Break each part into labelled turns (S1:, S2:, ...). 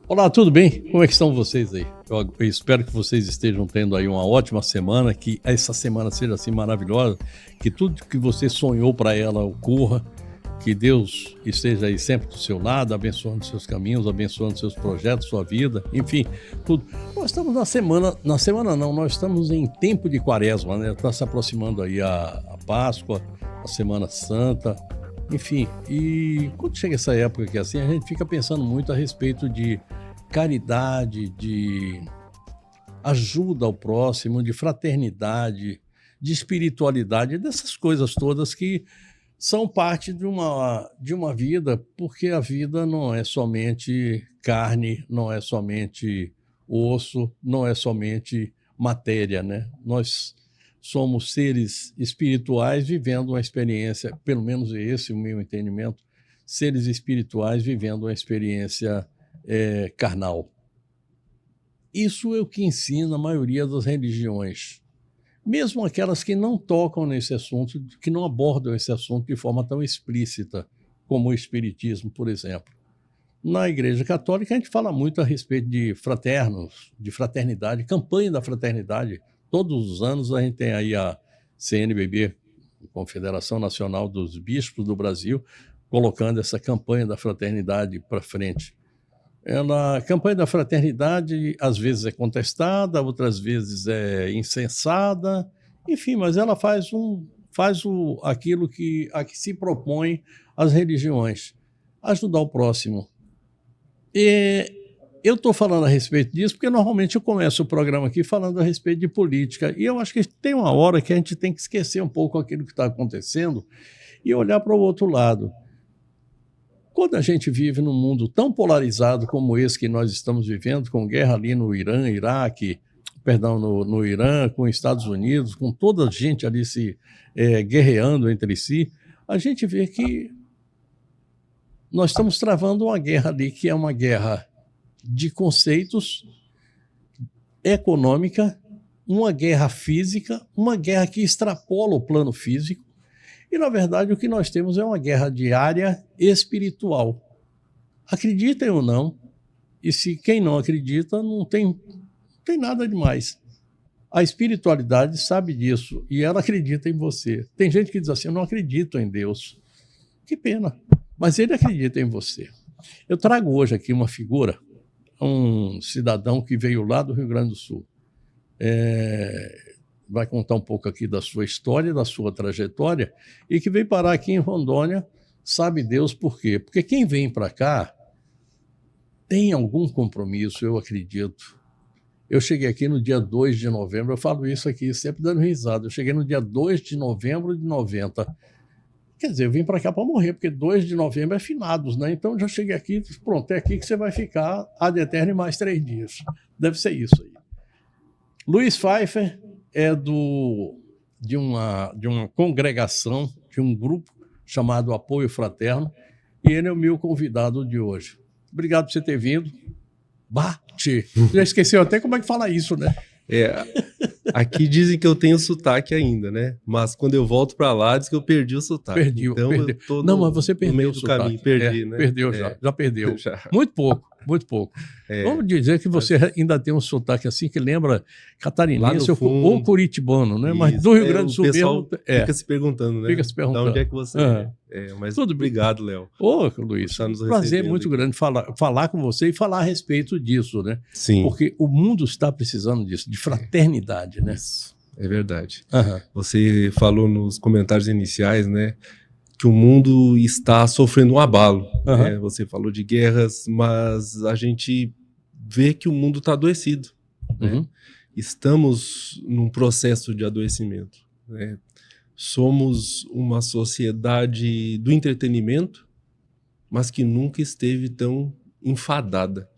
S1: Olá, tudo bem? Como é que estão vocês aí? Eu espero que vocês estejam tendo aí uma ótima semana, que essa semana seja assim maravilhosa, que tudo que você sonhou para ela ocorra, que Deus esteja aí sempre do seu lado, abençoando seus caminhos, abençoando seus projetos, sua vida, enfim, tudo. Nós estamos nós estamos em tempo de quaresma, né? Está se aproximando aí a Páscoa, a Semana Santa, enfim. E quando chega essa época que é assim, a gente fica pensando muito a respeito de caridade, de ajuda ao próximo, de fraternidade, de espiritualidade, dessas coisas todas que são parte de uma vida, porque a vida não é somente carne, não é somente osso, não é somente matéria, né? Nós somos seres espirituais vivendo uma experiência, pelo menos esse é o meu entendimento, seres espirituais vivendo uma experiência carnal. Isso é o que ensina a maioria das religiões, mesmo aquelas que não tocam nesse assunto, que não abordam esse assunto de forma tão explícita, como o Espiritismo, por exemplo. Na Igreja Católica, a gente fala muito a respeito de fraternos, de fraternidade, campanha da fraternidade. Todos os anos a gente tem aí a CNBB, Confederação Nacional dos Bispos do Brasil, colocando essa campanha da fraternidade para frente. A campanha da fraternidade às vezes é contestada, outras vezes é incensada, enfim, mas ela aquilo a que se propõe as religiões, ajudar o próximo. E eu estou falando a respeito disso porque normalmente eu começo o programa aqui falando a respeito de política, e eu acho que tem uma hora que a gente tem que esquecer um pouco aquilo que está acontecendo e olhar para o outro lado. Quando a gente vive num mundo tão polarizado como esse que nós estamos vivendo, com guerra ali no Irã, Iraque, no Irã, com os Estados Unidos, com toda a gente ali guerreando entre si, a gente vê que nós estamos travando uma guerra ali, que é uma guerra de conceitos, econômica, uma guerra física, uma guerra que extrapola o plano físico. E, na verdade, o que nós temos é uma guerra diária espiritual. Acreditem ou não, e se quem não acredita, não tem nada demais. A espiritualidade sabe disso e ela acredita em você. Tem gente que diz assim, eu não acredito em Deus. Que pena, mas ele acredita em você. Eu trago hoje aqui uma figura, um cidadão que veio lá do Rio Grande do Sul. Vai contar um pouco aqui da sua história, da sua trajetória, e que veio parar aqui em Rondônia, sabe Deus por quê? Porque quem vem para cá tem algum compromisso, eu acredito. Eu cheguei aqui no dia 2 de novembro, eu falo isso aqui sempre dando risada, eu cheguei no dia 2 de novembro de 90. Quer dizer, eu vim para cá para morrer, porque 2 de novembro é finados, né? Então já cheguei aqui, pronto, é aqui que você vai ficar ad eterno mais 3 dias. Deve ser isso aí. Luiz Pfeiffer é de uma congregação, de um grupo chamado Apoio Fraterno, e ele é o meu convidado de hoje. Obrigado por você ter vindo. Bate! Já esqueceu até como é que fala isso, né?
S2: Aqui dizem que eu tenho sotaque ainda, né? Mas quando eu volto para lá, diz que eu perdi o sotaque.
S1: Perdeu.
S2: Eu tô
S1: mas você perdeu
S2: no meio
S1: o
S2: do
S1: sotaque.
S2: caminho, perdi, né?
S1: Perdeu já perdeu.
S2: Já.
S1: Muito pouco. Vamos dizer que você ainda tem um sotaque assim que lembra catarinense ou curitibano, né? Mas do Rio Grande do Sul mesmo...
S2: Fica se perguntando, né?
S1: Fica se perguntando.
S2: De onde é que você é? Mas
S1: tudo
S2: obrigado, Léo.
S1: Luiz, prazer muito grande falar com você e falar a respeito disso, né?
S2: Sim.
S1: Porque o mundo está precisando disso, de fraternidade, né?
S2: Isso, é verdade. Você falou nos comentários iniciais, né? Que o mundo está sofrendo um abalo. Né? Você falou de guerras, mas a gente vê que o mundo está adoecido. Né? Estamos num processo de adoecimento. Né? Somos uma sociedade do entretenimento, mas que nunca esteve tão enfadada,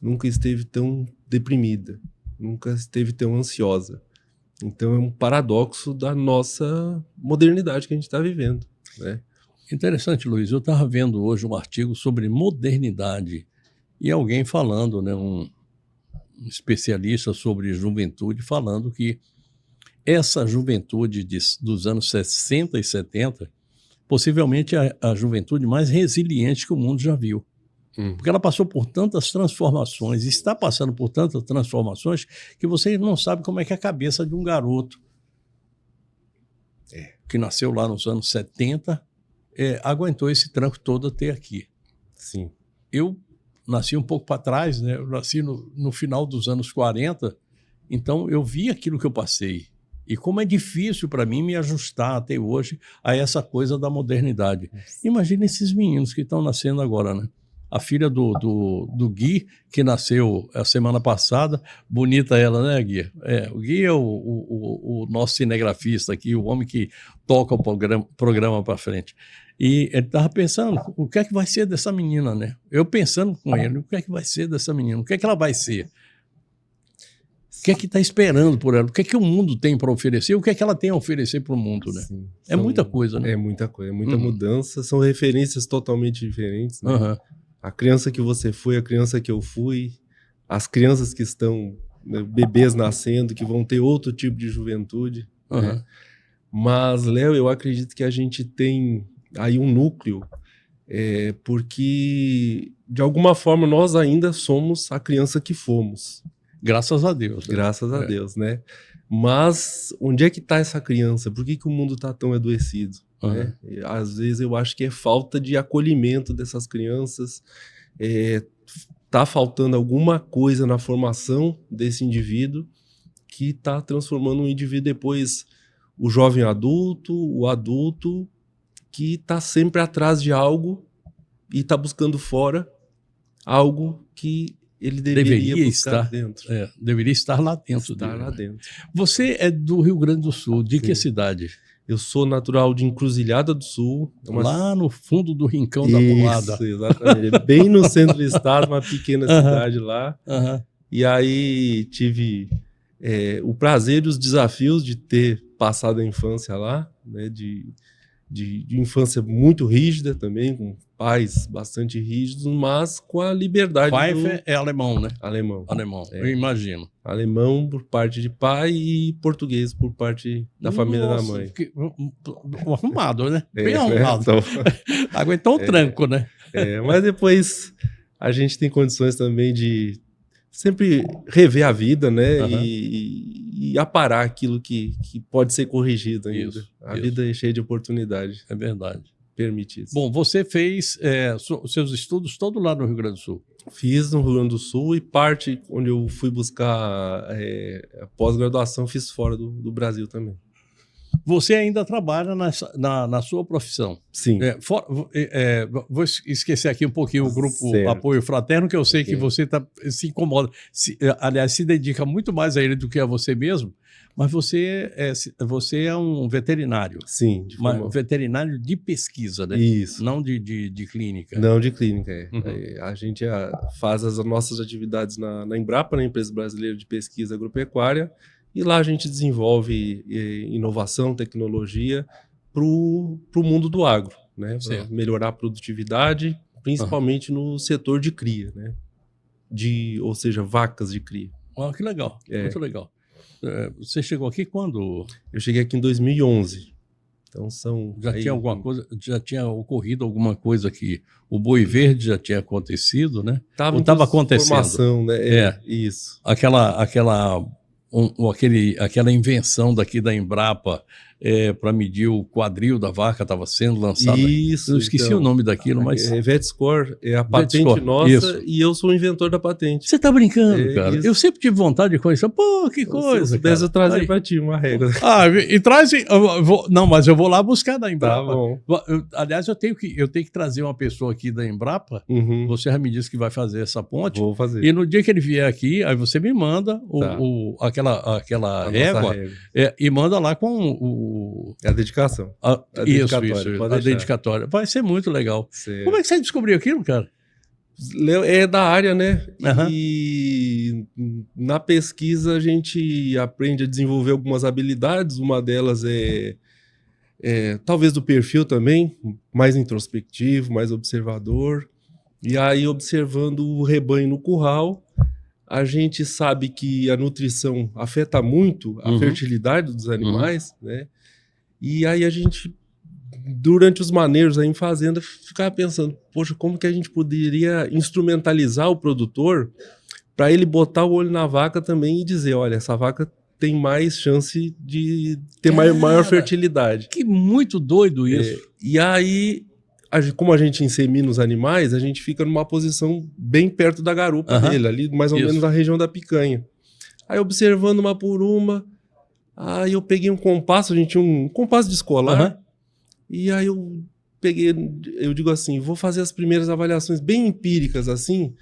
S2: nunca esteve tão deprimida, nunca esteve tão ansiosa. Então é um paradoxo da nossa modernidade que a gente está vivendo. Né?
S1: Interessante, Luiz. Eu estava vendo hoje um artigo sobre modernidade e alguém falando, né, um especialista sobre juventude, falando que essa juventude dos anos 60 e 70 possivelmente é a juventude mais resiliente que o mundo já viu. Porque ela passou por tantas transformações, está passando por tantas transformações, que você não sabe como é que é a cabeça de um garoto que nasceu lá nos anos 70, aguentou esse tranco todo até aqui.
S2: Sim.
S1: Eu nasci um pouco para trás, né? Eu nasci no final dos anos 40, então eu vi aquilo que eu passei. E como é difícil para mim me ajustar até hoje a essa coisa da modernidade. Imagina esses meninos que estão nascendo agora, né? A filha do Gui, que nasceu a semana passada, bonita ela, né, Gui? O Gui é o nosso cinegrafista aqui, o homem que toca o programa para frente. E ele estava pensando, o que é que vai ser dessa menina, né? Eu pensando com ele, o que é que vai ser dessa menina? O que é que ela vai ser? O que é que está esperando por ela? O que é que o mundo tem para oferecer? O que é que ela tem a oferecer para o mundo, né?
S2: Sim,
S1: é muita coisa, né?
S2: É muita coisa, é muita mudança. São referências totalmente diferentes, né? A criança que você foi, a criança que eu fui, as crianças que estão, né, bebês nascendo, que vão ter outro tipo de juventude. Né? Mas, Léo, eu acredito que a gente tem aí um núcleo, porque, de alguma forma, nós ainda somos a criança que fomos.
S1: Graças a Deus.
S2: Né? Graças a Deus, né? Mas onde é que está essa criança? Por que o mundo está tão adoecido? Né? Às vezes eu acho que é falta de acolhimento dessas crianças, tá faltando alguma coisa na formação desse indivíduo que está transformando um indivíduo depois, o jovem adulto, o adulto, que está sempre atrás de algo e está buscando fora algo que ele deveria buscar
S1: estar
S2: dentro.
S1: Deveria estar lá dentro
S2: dele.
S1: Lá
S2: né? dentro.
S1: Você é do Rio Grande do Sul, de
S2: Sim.
S1: que cidade?
S2: Eu sou natural de Encruzilhada do Sul.
S1: Lá no fundo do Rincão da Mulada.
S2: Isso, exatamente. Bem no centro do estado, uma pequena cidade lá. E aí tive o prazer e os desafios de ter passado a infância lá, né? De infância muito rígida também, com pais bastante rígidos, mas com a liberdade.
S1: Pai é alemão, né?
S2: Alemão.
S1: Eu imagino.
S2: Alemão por parte de pai e português por parte da família da mãe.
S1: Arrumado, né? Bem arrumado. Então... Aguentou um tranco, né?
S2: Mas depois a gente tem condições também de sempre rever a vida, né? E aparar aquilo que pode ser corrigido ainda. A vida é cheia de oportunidade.
S1: É verdade.
S2: Permite isso.
S1: Bom, você fez seus estudos todo lá no Rio Grande do Sul?
S2: Fiz no Rio Grande do Sul e parte onde eu fui buscar a pós-graduação fiz fora do Brasil também.
S1: Você ainda trabalha na sua profissão?
S2: Sim.
S1: Vou esquecer aqui um pouquinho o grupo Apoio Fraterno, que eu sei que você se incomoda. Aliás, se dedica muito mais a ele do que a você mesmo, mas você é um veterinário.
S2: Sim.
S1: Veterinário de pesquisa, né?
S2: Isso.
S1: Não de clínica.
S2: Não de clínica, A gente faz as nossas atividades na Embrapa, na Empresa Brasileira de Pesquisa Agropecuária, e lá a gente desenvolve inovação, tecnologia para o mundo do agro, né? Para melhorar a produtividade, principalmente no setor de cria, né? Ou seja, vacas de cria.
S1: Que legal, muito legal. Você chegou aqui quando?
S2: Eu cheguei aqui em 2011. Então
S1: já tinha ocorrido alguma coisa aqui. O Boi Verde já tinha acontecido, né? Estava acontecendo.
S2: Formação, né? Isso.
S1: Aquela invenção daqui da Embrapa para medir o quadril da vaca estava sendo lançada.
S2: Isso.
S1: Eu esqueci o nome daquilo, mas...
S2: VetScore é a patente nossa e eu sou o inventor da patente.
S1: Você está brincando, cara?
S2: Isso.
S1: Eu sempre tive vontade de conhecer. Pô, que coisa,
S2: se soubesse, eu trazer para ti uma régua.
S1: E traz... Não, mas eu vou lá buscar da Embrapa.
S2: Tá bom.
S1: Aliás, eu tenho que trazer uma pessoa aqui da Embrapa. Você já me disse que vai fazer essa ponte.
S2: Vou fazer.
S1: E no dia que ele vier aqui, aí você me manda aquela régua e manda lá com
S2: a dedicação.
S1: A dedicatória. Vai ser muito legal.
S2: Certo.
S1: Como é que você descobriu aquilo, cara?
S2: É da área, né? E na pesquisa a gente aprende a desenvolver algumas habilidades. Uma delas talvez do perfil também, mais introspectivo, mais observador. E aí, observando o rebanho no curral, a gente sabe que a nutrição afeta muito a fertilidade dos animais, né? E aí a gente durante os manejos aí em fazenda, ficava pensando, poxa, como que a gente poderia instrumentalizar o produtor para ele botar o olho na vaca também e dizer, olha, essa vaca tem mais chance de ter maior fertilidade.
S1: Que muito doido isso.
S2: E aí, como a gente insemina os animais, a gente fica numa posição bem perto da garupa dele, ali mais ou menos na região da picanha. Aí observando uma por uma, aí eu peguei um compasso, a gente tinha um compasso de escolar, e aí eu digo assim, vou fazer as primeiras avaliações bem empíricas assim,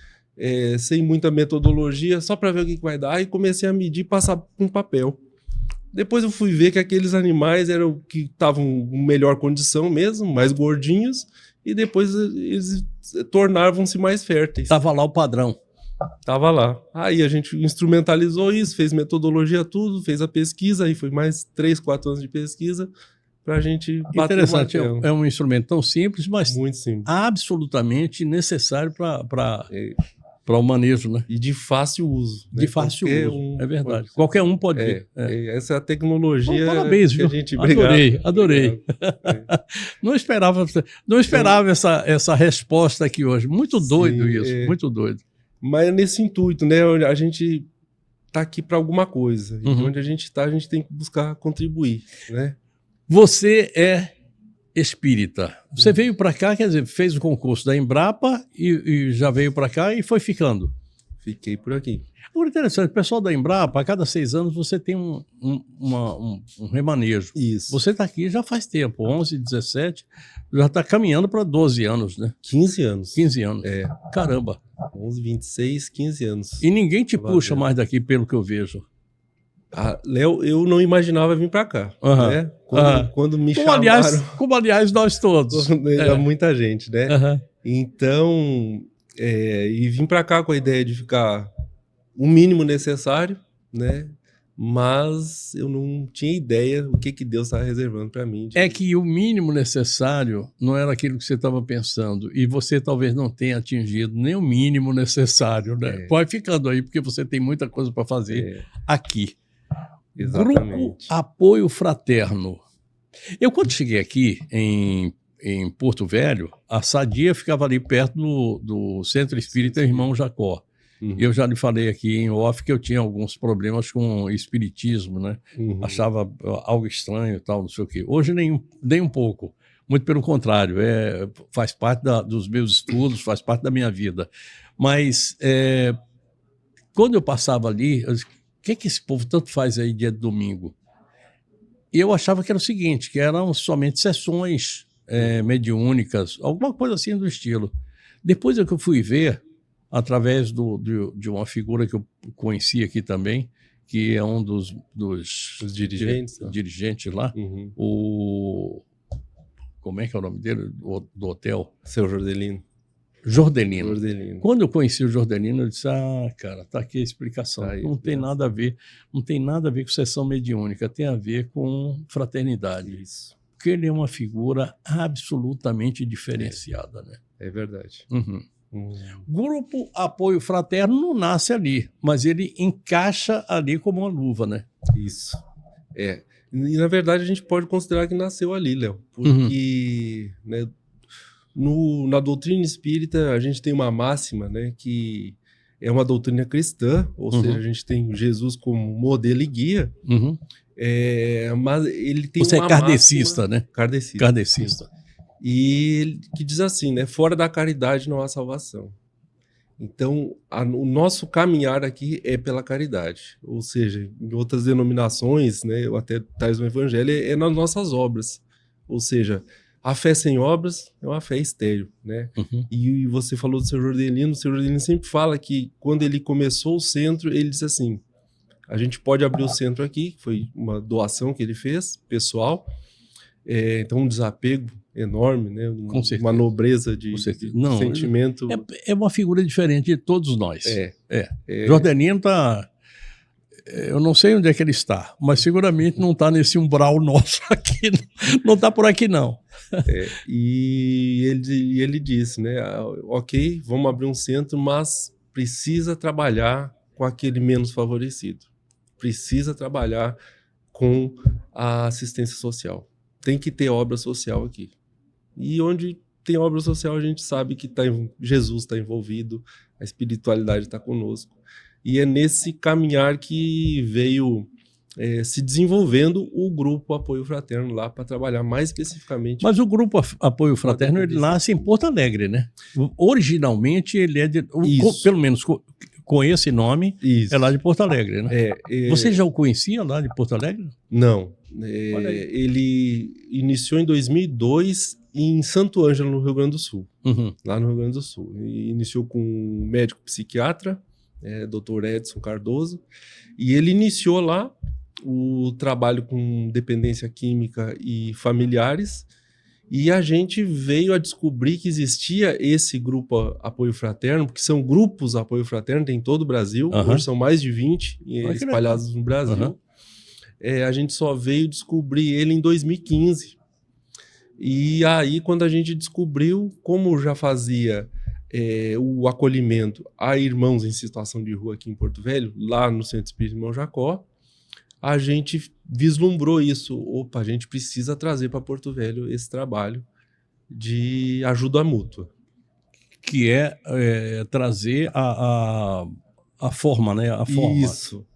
S2: sem muita metodologia, só para ver o que vai dar, e comecei a medir e passar com um papel. Depois eu fui ver que aqueles animais eram que estavam em melhor condição mesmo, mais gordinhos, e depois eles tornavam-se mais férteis.
S1: Estava lá o padrão.
S2: Tava lá. Aí a gente instrumentalizou isso, fez metodologia, tudo, fez a pesquisa, aí foi mais 3, 4 anos de pesquisa para a gente bater o martelo.
S1: É um instrumento tão simples, mas
S2: muito simples,
S1: absolutamente necessário para o manejo, né?
S2: E de fácil uso.
S1: De fácil uso, é verdade. Qualquer um pode ver.
S2: Essa é a tecnologia.
S1: Parabéns,
S2: que
S1: viu?
S2: A gente
S1: Adorei. Não esperava essa resposta aqui hoje. Muito doido isso, muito doido.
S2: Mas é nesse intuito, né? A gente está aqui para alguma coisa. E onde a gente está, a gente tem que buscar contribuir, né?
S1: Você é espírita. Você veio para cá, quer dizer, fez o concurso da Embrapa e já veio para cá e foi ficando.
S2: Fiquei por aqui.
S1: Agora, interessante, o pessoal da Embrapa, a cada 6 anos você tem um remanejo.
S2: Isso.
S1: Você está aqui já faz tempo, 11, 17, já está caminhando para 12 anos, né?
S2: 15 anos.
S1: 15 anos. Caramba.
S2: 11, 26, 15 anos.
S1: E ninguém te puxa mais daqui, pelo que eu vejo.
S2: Léo, eu não imaginava vir para cá, né? Quando me chamaram...
S1: Como, aliás, nós todos.
S2: Muita gente, né? Então, e vim para cá com a ideia de ficar o mínimo necessário, né? Mas eu não tinha ideia o que Deus estava reservando para mim.
S1: É que o mínimo necessário não era aquilo que você estava pensando, e você talvez não tenha atingido nem o mínimo necessário, né? Pode ficando aí, porque você tem muita coisa para fazer aqui.
S2: Exatamente.
S1: Grupo Apoio Fraterno. Eu, quando cheguei aqui em Porto Velho, a Sadia ficava ali perto do Centro Espírita Irmão Jacó. Eu já lhe falei aqui em off que eu tinha alguns problemas com espiritismo, né? Achava algo estranho e tal, não sei o quê. Hoje nem um pouco. Muito pelo contrário, faz parte dos meus estudos, faz parte da minha vida. Mas quando eu passava ali, eu disse, o que esse povo tanto faz aí dia de domingo? E eu achava que era o seguinte, que eram somente sessões mediúnicas, alguma coisa assim do estilo. Depois é que eu fui ver, através de uma figura que eu conheci aqui também, que é um dos dirigentes lá, como é que é o nome dele, do hotel?
S2: Seu Jordelino.
S1: Jordelino. Quando eu conheci o Jordelino, eu disse, cara, tá aqui a explicação. Não tem nada a ver com sessão mediúnica, tem a ver com fraternidade.
S2: Isso.
S1: Porque ele é uma figura absolutamente diferenciada, né?
S2: É verdade.
S1: Grupo Apoio Fraterno não nasce ali, mas ele encaixa ali como uma luva, né?
S2: Isso. E na verdade a gente pode considerar que nasceu ali, Léo, porque né, na doutrina espírita a gente tem uma máxima, né, que é uma doutrina cristã, ou seja, a gente tem Jesus como modelo e guia, mas ele tem
S1: Você
S2: uma
S1: é kardecista,
S2: máxima,
S1: né? Kardecista.
S2: E que diz assim, né, fora da caridade não há salvação. Então, o nosso caminhar aqui é pela caridade, ou seja, em outras denominações, né, ou até tais no Evangelho, é nas nossas obras, ou seja, a fé sem obras é uma fé estéril, né? E você falou do seu Jordelino, o seu Jordelino sempre fala que quando ele começou o centro, ele disse assim, a gente pode abrir o centro aqui, foi uma doação que ele fez, pessoal, então um desapego enorme, né? Uma nobreza de sentimento.
S1: É uma figura diferente de todos nós. Jordelino tá... Eu não sei onde é que ele está, mas seguramente não está nesse umbral nosso aqui. Não está por aqui, não.
S2: E ele disse, né? Ok, vamos abrir um centro, mas precisa trabalhar com aquele menos favorecido. Precisa trabalhar com a assistência social. tem que ter obra social aqui. E onde tem obra social, a gente sabe que Jesus está envolvido, a espiritualidade está conosco. E é nesse caminhar que veio se desenvolvendo o Grupo Apoio Fraterno lá para trabalhar mais especificamente.
S1: Mas o Grupo Apoio Fraterno ele nasce em Porto Alegre, né? Originalmente ele é pelo menos com esse nome, é lá de Porto Alegre, né? Você já o conhecia lá de Porto Alegre?
S2: Não. Ele iniciou em 2002 em Santo Ângelo, no Rio Grande do Sul. Lá no Rio Grande do Sul. E iniciou com um médico psiquiatra, Dr. Edson Cardoso, e ele iniciou lá o trabalho com dependência química e familiares, e a gente veio a descobrir que existia esse grupo Apoio Fraterno, porque são grupos Apoio Fraterno, tem em todo o Brasil, hoje são mais de 20 espalhados no Brasil. A gente só veio descobrir ele em 2015. E aí, quando a gente descobriu, como já fazia o acolhimento a irmãos em situação de rua aqui em Porto Velho, lá no Centro Espírita Irmão Jacó, a gente vislumbrou isso. Opa, a gente precisa trazer para Porto Velho esse trabalho de ajuda mútua.
S1: Que é trazer a forma, né? A forma.
S2: Isso.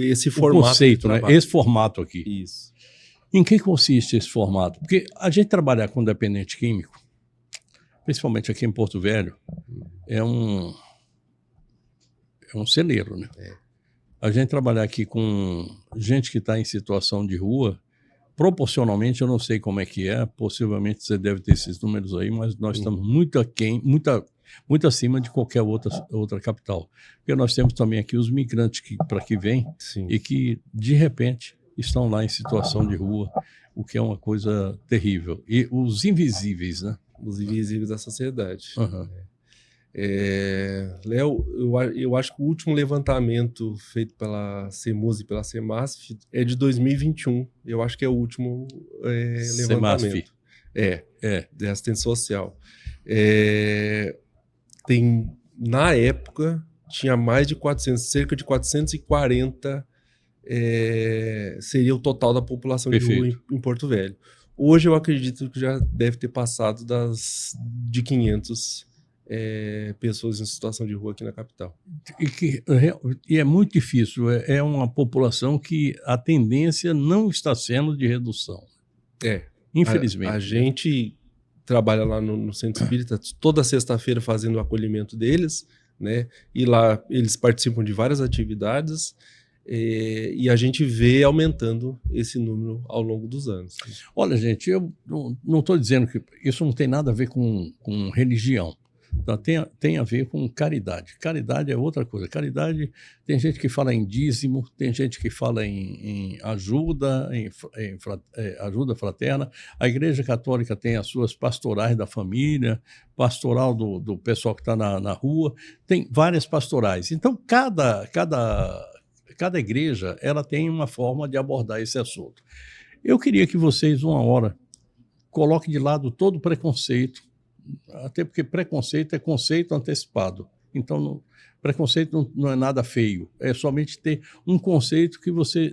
S2: Esse formato.
S1: O conceito, né? Esse formato aqui.
S2: Isso.
S1: Em que consiste esse formato? Porque a gente trabalhar com dependente químico, principalmente aqui em Porto Velho, é um celeiro, né? A gente trabalhar aqui com gente que está em situação de rua, proporcionalmente, eu não sei como é que é, possivelmente você deve ter esses números aí, mas nós estamos muito aquém, muito acima de qualquer outra capital. Porque nós temos também aqui os migrantes para que vêm e que, de repente, estão lá em situação de rua, o que é uma coisa terrível. E os invisíveis, né?
S2: Os invisíveis da sociedade. Léo, eu acho que o último levantamento feito pela CEMUS e pela CEMASF é de 2021. Eu acho que é o último levantamento. De assistência social. Na época, tinha mais de 400, cerca de 440 seria o total da população de rua em Porto Velho. Hoje eu acredito que já deve ter passado de 500 pessoas em situação de rua aqui na capital.
S1: E é muito difícil, é uma população que a tendência não está sendo de redução. Infelizmente.
S2: A gente trabalha lá no Centro Espírita toda sexta-feira fazendo o acolhimento deles, né? E lá eles participam de várias atividades e a gente vê aumentando esse número ao longo dos anos.
S1: Olha, gente, eu não estou dizendo que isso não tem nada a ver com religião. Então, tem a ver com caridade. Caridade é outra coisa. Caridade, tem gente que fala em dízimo, tem gente que fala em ajuda, ajuda fraterna. A Igreja Católica tem as suas pastorais da família, pastoral do pessoal que está na rua. Tem várias pastorais. Então, cada igreja ela tem uma forma de abordar esse assunto. Eu queria que vocês, uma hora, coloquem de lado todo o preconceito, até porque preconceito é conceito antecipado. Então, preconceito não é nada feio, é somente ter um conceito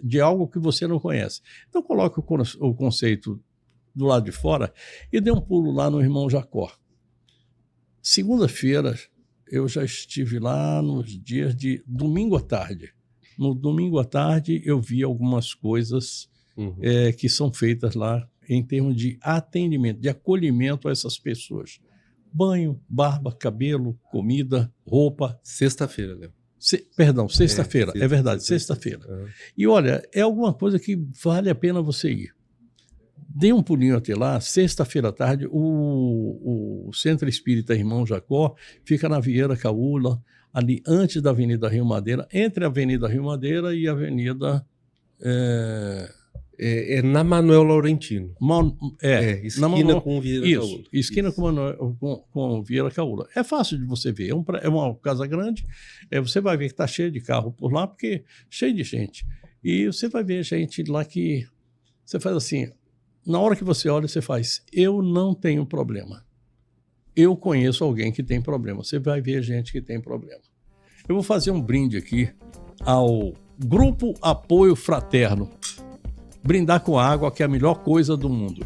S1: de algo que você não conhece. Então, coloque o conceito do lado de fora e dê um pulo lá no Irmão Jacó. Segunda-feira, eu já estive lá nos dias de domingo à tarde. No domingo à tarde, eu vi algumas coisas que são feitas lá em termos de atendimento, de acolhimento a essas pessoas. Banho, barba, cabelo, comida, roupa.
S2: Sexta-feira, Léo.
S1: Sexta-feira, é verdade, sexta-feira. E olha, é alguma coisa que vale a pena você ir. Dê um pulinho até lá, sexta-feira à tarde, o Centro Espírita Irmão Jacó fica na Vieira Caúla, ali antes da Avenida Rio Madeira, entre a Avenida Rio Madeira e a Avenida...
S2: na Manuel Laurentino.
S1: Esquina
S2: com Vieira Caúla.
S1: Esquina com Vieira Caúla. É fácil de você ver, é uma casa grande, você vai ver que está cheio de carro por lá, porque cheio de gente. E você vai ver gente lá que você faz assim, na hora que você olha, você faz, eu não tenho problema. Eu conheço alguém que tem problema. Você vai ver gente que tem problema. Eu vou fazer um brinde aqui ao Grupo Apoio Fraterno. brindar com água, que é a melhor coisa do mundo.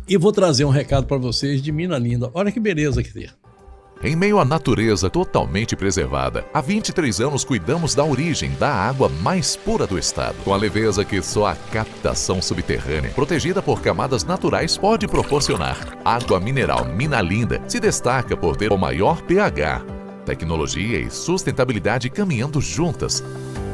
S1: E vou trazer um recado para vocês de Mina Linda. Olha que beleza que tem.
S3: Em meio à natureza totalmente preservada, há 23 anos cuidamos da origem da água mais pura do estado, com a leveza que só a captação subterrânea, protegida por camadas naturais, pode proporcionar. Água mineral Mina Linda se destaca por ter o maior pH, tecnologia e sustentabilidade caminhando juntas.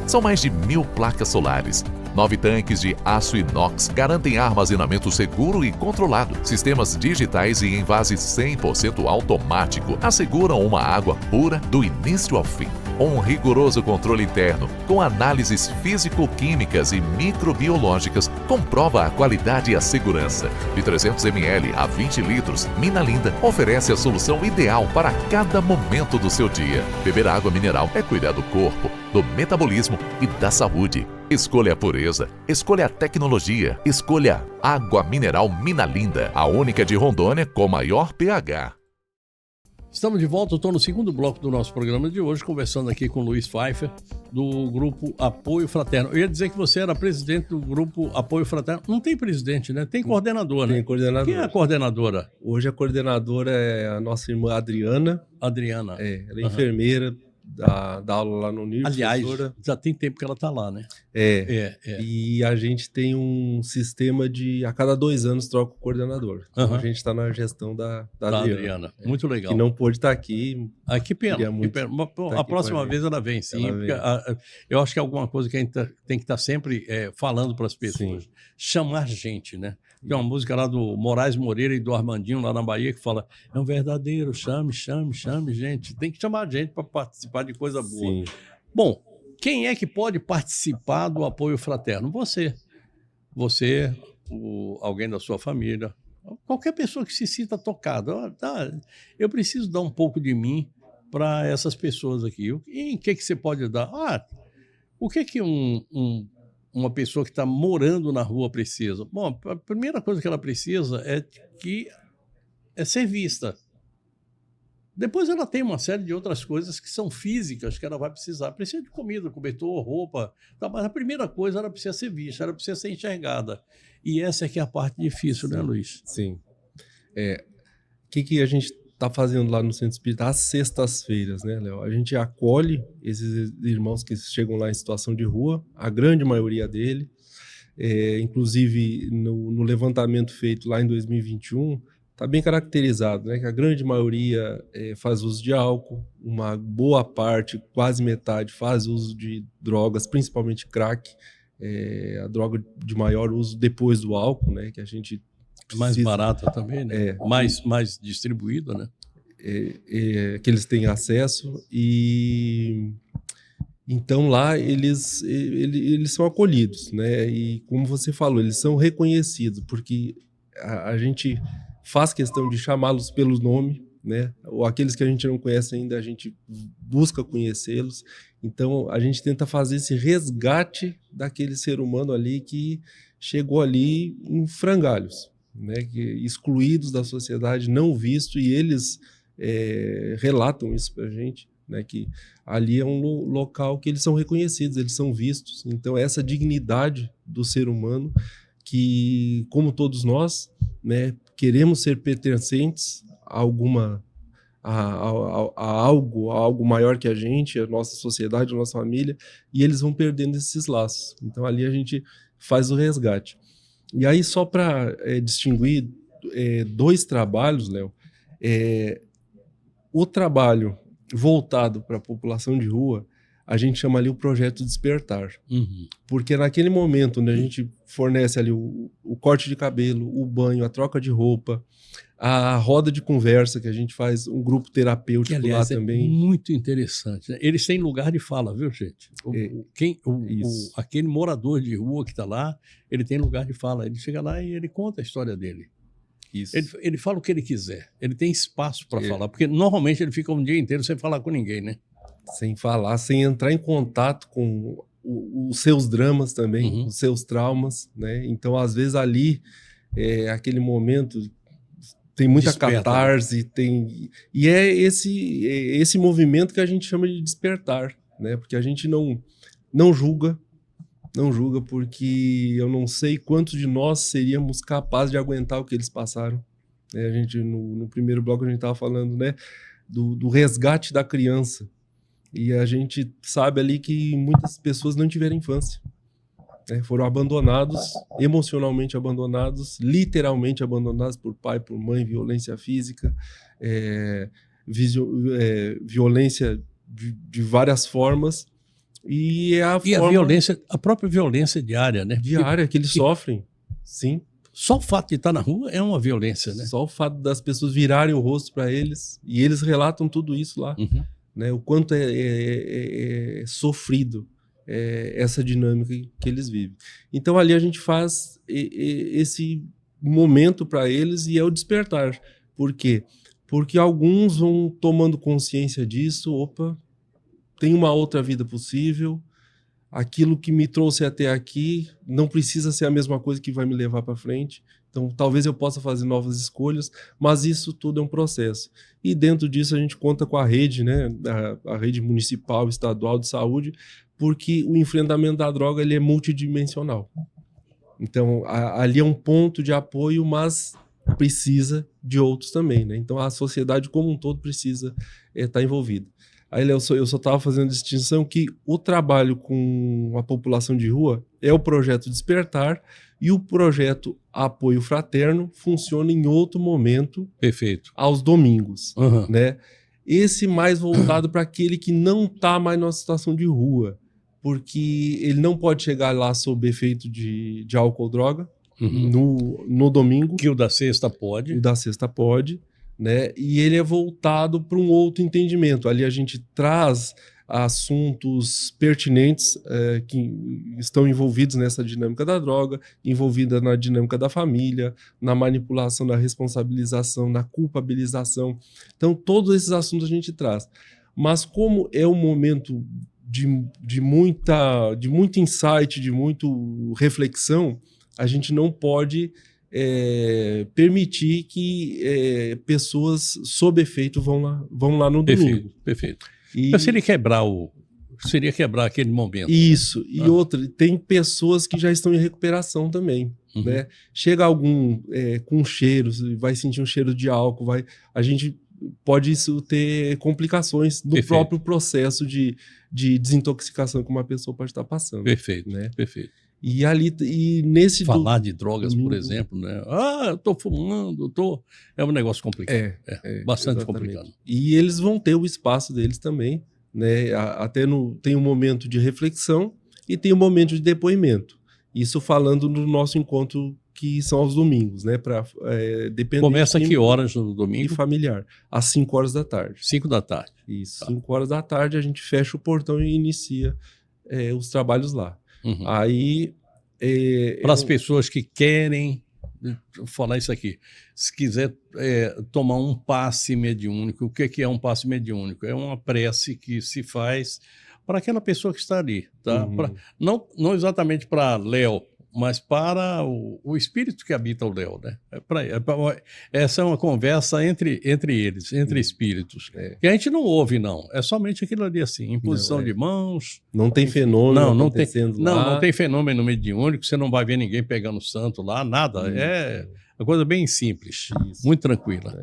S3: São mais de 1000 placas solares. 9 tanques de aço inox garantem armazenamento seguro e controlado. Sistemas digitais e envase 100% automático asseguram uma água pura do início ao fim. Um rigoroso controle interno, com análises físico-químicas e microbiológicas, comprova a qualidade e a segurança. De 300 ml a 20 litros, Mina Linda oferece a solução ideal para cada momento do seu dia. Beber água mineral é cuidar do corpo, do metabolismo e da saúde. Escolha a pureza, escolha a tecnologia, escolha água mineral Mina Linda, a única de Rondônia com maior pH.
S1: Estamos de volta, eu estou no segundo bloco do nosso programa de hoje, conversando aqui com o Luiz Pfeiffer, do Grupo Apoio Fraterno. Eu ia dizer que você era presidente do Grupo Apoio Fraterno. Não tem presidente, né? Tem coordenador, né?
S2: Tem coordenador.
S1: Quem é a coordenadora?
S2: Hoje a coordenadora é a nossa irmã Adriana.
S1: Adriana.
S2: Ela é enfermeira, dá aula lá no NIR.
S1: Aliás,
S2: professora.
S1: já tem tempo que ela está lá, né?
S2: E a gente tem um sistema de, a cada 2 anos, troca o coordenador. Então a gente está na gestão da Adriana.
S1: Muito legal.
S2: Que não pôde estar aqui.
S1: Que pena. Que pena. A próxima vez ela vem, sim. Ela vem. Eu acho que é alguma coisa que a gente tem que estar sempre falando para as pessoas. Sim. Chamar gente, né? Tem uma música lá do Moraes Moreira e do Armandinho, lá na Bahia, que fala: é um verdadeiro, chame, gente. Tem que chamar gente para participar de coisa boa. Sim. Bom, quem é que pode participar do apoio fraterno? Você, alguém da sua família, qualquer pessoa que se sinta tocada. Eu preciso dar um pouco de mim para essas pessoas aqui. E em que você pode dar? O que uma pessoa que está morando na rua precisa? Bom, a primeira coisa que ela precisa é ser vista. Depois ela tem uma série de outras coisas que são físicas que ela vai precisar. Precisa de comida, cobertor, roupa. Mas a primeira coisa, ela precisa ser vista, ela precisa ser enxergada. E essa é que é a parte difícil, né, Luiz?
S2: Sim. O que a gente está fazendo lá no Centro Espírita às sextas-feiras, né, Léo? A gente acolhe esses irmãos que chegam lá em situação de rua, a grande maioria dele. Inclusive, no levantamento feito lá em 2021, está bem caracterizado, né, que a grande maioria faz uso de álcool, uma boa parte, quase metade, faz uso de drogas, principalmente crack, a droga de maior uso depois do álcool, né, que a gente precisa,
S1: mais barata também, né? Mais distribuída, né?
S2: Que eles têm acesso e então lá eles são acolhidos, né? E como você falou, eles são reconhecidos porque a gente faz questão de chamá-los pelo nome, né? Ou aqueles que a gente não conhece ainda, a gente busca conhecê-los. Então, a gente tenta fazer esse resgate daquele ser humano ali que chegou ali em frangalhos, né? Excluídos da sociedade, não visto, e eles relatam isso para a gente, né? Que ali é um local que eles são reconhecidos, eles são vistos. Então, essa dignidade do ser humano que, como todos nós, né, queremos ser pertencentes a algo maior que a gente, a nossa sociedade, a nossa família, e eles vão perdendo esses laços. Então ali a gente faz o resgate. E aí só para distinguir 2 trabalhos, Léo, o trabalho voltado para a população de rua, a gente chama ali o projeto Despertar. Uhum. Porque naquele momento onde a gente fornece ali o corte de cabelo, o banho, a troca de roupa, a roda de conversa que a gente faz, um grupo terapêutico que, aliás, lá também.
S1: É muito interessante, né? Eles têm lugar de fala, viu, gente? Aquele morador de rua que está lá, ele tem lugar de fala. Ele chega lá e ele conta a história dele. Isso. Ele fala o que ele quiser. Ele tem espaço para falar, porque normalmente ele fica um dia inteiro sem falar com ninguém, né?
S2: Sem falar, sem entrar em contato com os seus dramas também, os seus traumas, né? Então, às vezes, ali, aquele momento, tem muita desperta, catarse, né? E é esse movimento que a gente chama de despertar, né? Porque a gente não julga, Não julga porque eu não sei quantos de nós seríamos capazes de aguentar o que eles passaram. A gente, no primeiro bloco a gente estava falando, né, do resgate da criança. E a gente sabe ali que muitas pessoas não tiveram infância. Foram abandonados, emocionalmente abandonados, literalmente abandonados por pai, por mãe, violência física, violência de várias formas. E a
S1: violência, a própria violência diária, né?
S2: Diária, que eles sofrem, sim.
S1: Só o fato de estar na rua é uma violência, né?
S2: Só o fato das pessoas virarem o rosto para eles, e eles relatam tudo isso lá, né? O quanto é sofrido essa dinâmica que eles vivem. Então ali a gente faz esse momento para eles e é o despertar. Por quê? Porque alguns vão tomando consciência disso, opa, tem uma outra vida possível, aquilo que me trouxe até aqui não precisa ser a mesma coisa que vai me levar para frente. Então, talvez eu possa fazer novas escolhas, mas isso tudo é um processo. E dentro disso a gente conta com a rede, né, a rede municipal, estadual de saúde, porque o enfrentamento da droga ele é multidimensional. Então, ali é um ponto de apoio, mas precisa de outros também, né? Então, a sociedade como um todo precisa estar envolvida. Aí, eu só estava fazendo distinção que o trabalho com a população de rua é o projeto Despertar e o projeto Apoio Fraterno funciona em outro momento.
S1: Perfeito.
S2: Aos domingos, né? Esse mais voltado para aquele que não está mais numa situação de rua, porque ele não pode chegar lá sob efeito de álcool ou droga no domingo.
S1: Que o da sexta pode.
S2: O da sexta pode. Né? E ele é voltado para um outro entendimento. Ali a gente traz assuntos pertinentes que estão envolvidos nessa dinâmica da droga, envolvida na dinâmica da família, na manipulação, na responsabilização, na culpabilização. Então, todos esses assuntos a gente traz. Mas como é um momento de muito insight, de muita reflexão, a gente não pode permitir que pessoas sob efeito vão lá no domingo.
S1: Perfeito. Então seria quebrar aquele momento.
S2: Isso. E outra, tem pessoas que já estão em recuperação também. Né? Chega algum com cheiros, vai sentir um cheiro de álcool, a gente pode isso ter complicações no próprio processo de desintoxicação que uma pessoa pode estar passando.
S1: Perfeito,
S2: né?
S1: Perfeito.
S2: E nesse
S1: falar de drogas, por exemplo, né? Eu tô fumando, é um negócio complicado. Bastante
S2: exatamente.
S1: Complicado.
S2: E eles vão ter o espaço deles também, né? Tem um momento de reflexão e tem um momento de depoimento. Isso falando no nosso encontro que são aos domingos, né?
S1: Começa a que horas no domingo?
S2: E familiar, às 5 horas da tarde.
S1: 5 da tarde.
S2: Isso, tá. 5 horas da tarde a gente fecha o portão e inicia os trabalhos lá. Aí
S1: para as pessoas que querem, vou falar isso aqui, se quiser tomar um passe mediúnico, o que é um passe mediúnico? É uma prece que se faz para aquela pessoa que está ali, tá? Não exatamente para Léo, mas para o espírito que habita o Léo, né? Essa é uma conversa entre eles, entre espíritos. Que a gente não ouve, não. É somente aquilo ali assim, imposição de mãos.
S2: Não tem fenômeno acontecendo lá.
S1: Não tem fenômeno mediúnico, você não vai ver ninguém pegando santo lá, nada. É uma coisa bem simples, muito tranquila.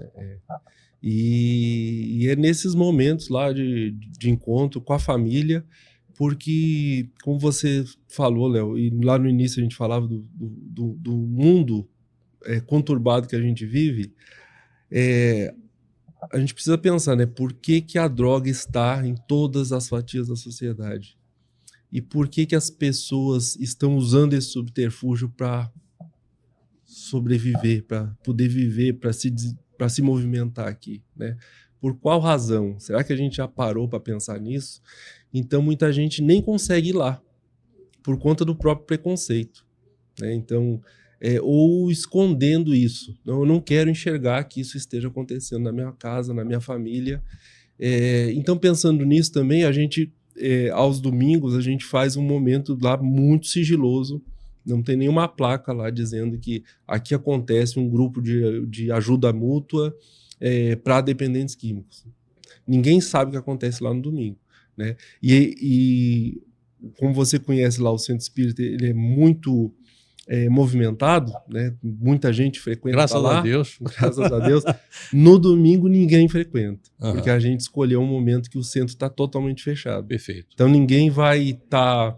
S2: E é nesses momentos lá de encontro com a família, porque, como você falou, Léo, e lá no início a gente falava do mundo conturbado que a gente vive, a gente precisa pensar, né? Por que a droga está em todas as fatias da sociedade? E por que as pessoas estão usando esse subterfúgio para sobreviver, para poder viver, para se movimentar aqui, né? Por qual razão? Será que a gente já parou para pensar nisso? Então, muita gente nem consegue ir lá, por conta do próprio preconceito, né? Então, ou escondendo isso. Eu não quero enxergar que isso esteja acontecendo na minha casa, na minha família. Então, pensando nisso também, a gente, aos domingos, a gente faz um momento lá muito sigiloso. Não tem nenhuma placa lá dizendo que aqui acontece um grupo de ajuda mútua para dependentes químicos. Ninguém sabe o que acontece lá no domingo, né? E como você conhece lá o Centro Espírita, ele é muito movimentado, né? Muita gente frequenta
S1: graças
S2: lá.
S1: A Deus.
S2: Graças a Deus. No domingo ninguém frequenta, porque a gente escolheu um momento que o centro está totalmente fechado.
S1: Perfeito.
S2: Então ninguém vai estar...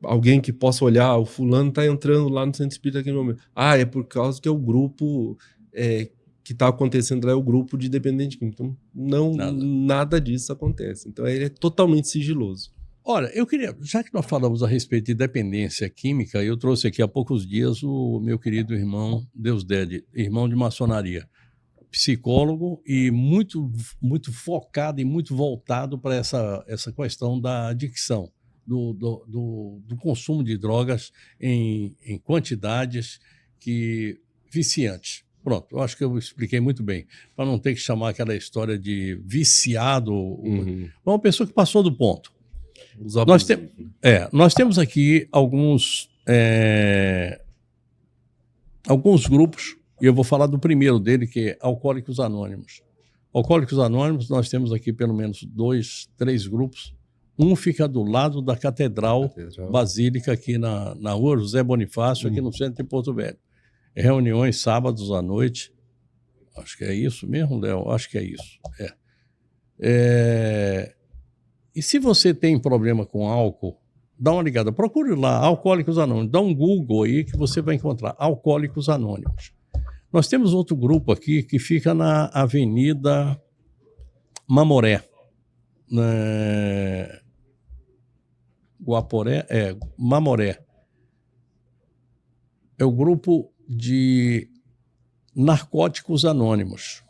S2: alguém que possa olhar, o fulano está entrando lá no Centro Espírita naquele momento. É por causa que é o grupo que está acontecendo lá, é o grupo de dependente químico. Então nada disso acontece. Então ele é totalmente sigiloso.
S1: Olha, eu queria, já que nós falamos a respeito de dependência química, eu trouxe aqui há poucos dias o meu querido irmão Deusdedit, irmão de maçonaria, psicólogo e muito focado e muito voltado para essa questão da adicção, do consumo de drogas em quantidades viciantes. Pronto, eu acho que eu expliquei muito bem, para não ter que chamar aquela história de viciado, uma pessoa que passou do ponto. Nós temos aqui alguns grupos, e eu vou falar do primeiro dele, que é Alcoólicos Anônimos. Alcoólicos Anônimos, nós temos aqui pelo menos 2, 3 grupos. Um fica do lado da Catedral Basílica, aqui na rua José Bonifácio, aqui no centro de Porto Velho. Reuniões sábados à noite. Acho que é isso mesmo, Léo? Acho que é isso. E se você tem problema com álcool, dá uma ligada, procure lá, Alcoólicos Anônimos, dá um Google aí que você vai encontrar Alcoólicos Anônimos. Nós temos outro grupo aqui que fica na Avenida Mamoré, Guaporé, Mamoré. É o grupo de Narcóticos Anônimos.